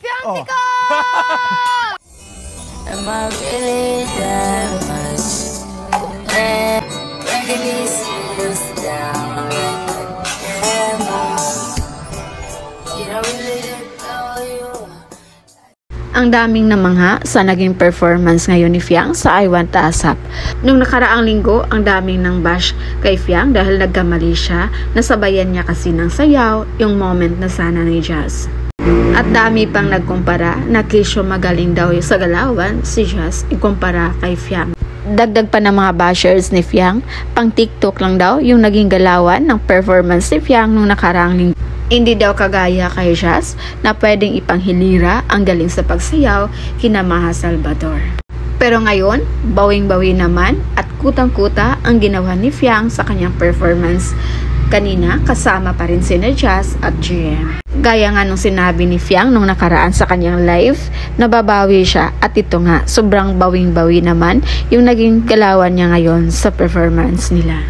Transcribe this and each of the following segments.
Fiantico! Am I really that much? Breaking these fears down. Am I? You don't really know you. Ang daming namangha sa naging performance ngayon ni Fiang sa I Want ASAP. Nung nakaraang linggo, ang daming nang bash kay Fiang dahil nagkamali siya, nasabayan niya kasi ng sayaw yung moment na sana ni Jazz. At dami pang nagkumpara na Kisho magaling daw sa galawan si Jazz ikumpara kay Fiang. Dagdag pa ng mga bashers ni Fiang, pang TikTok lang daw yung naging galawan ng performance ni Fiang nung nakaraang linggo. Hindi daw kagaya kay Jazz na pwedeng ipanghilira ang galing sa pagsayaw kina Maha Salvador. Pero ngayon, bawing-bawi naman at kutang-kuta ang ginawa ni Fiang sa kanyang performance. Kanina, kasama pa rin sina Jazz at GM. Gaya nga nung sinabi ni Fiang nung nakaraan sa kanyang live, nababawi siya at ito nga, sobrang bawing-bawi naman yung naging galawan niya ngayon sa performance nila.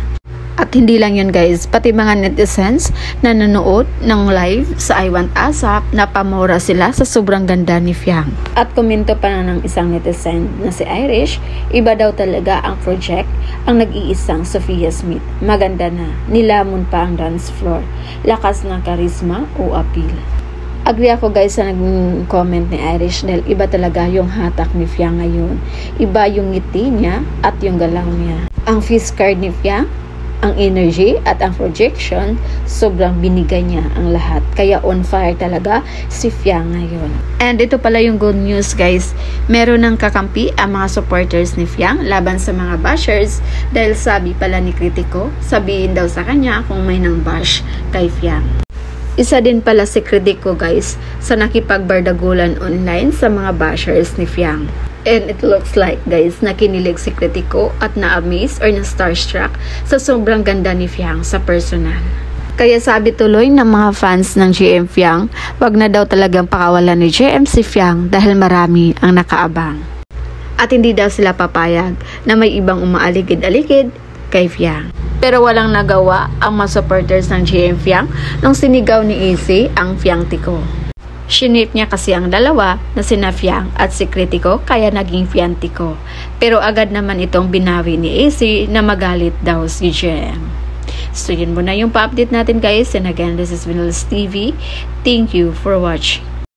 At hindi lang yun guys, pati mga netizens na nanood ng live sa I Want ASAP, napamura sila sa sobrang ganda ni Fiang. At komento pa na ng isang netizen na si Irish, iba daw talaga ang project, ang nag-iisang Sophia Smith. Maganda na, nilamon pa ang dance floor, lakas ng karisma o appeal. Agree ako guys sa naging comment ni Irish dahil iba talaga yung hatak ni Fiang ngayon. Iba yung ngiti niya at yung galaw niya. Ang face card ni Fiang, ang energy at ang projection, sobrang binigay niya ang lahat. Kaya on fire talaga si Fiang ngayon. And ito pala yung good news guys. Meron ng kakampi ang mga supporters ni Fiang laban sa mga bashers dahil sabi pala ni Kritiko, sabihin daw sa kanya kung may nang bash kay Fiang. Isa din pala si Kritiko guys sa nakipagbardagulan online sa mga bashers ni Fiang. And it looks like guys na kinilig si Kritiko at na-amaze or na-starstruck sa sobrang ganda ni Fiang sa personal. Kaya sabi tuloy ng mga fans ng GM Fiang, wag na daw talagang pakawalan ni GM si Fiang dahil marami ang nakaabang. At hindi daw sila papayag na may ibang umaaligid-aligid kay Fiang. Pero walang nagawa ang mga supporters ng GM Fiang nung sinigaw ni AC ang Fiantico. Shinip niya kasi ang dalawa na sina Fiang at si Kritiko kaya naging Fiantico. Pero agad naman itong binawi ni AC na magalit daw si GM. So yun muna yung pa-update natin guys. And again, this is Vinales TV. Thank you for watching.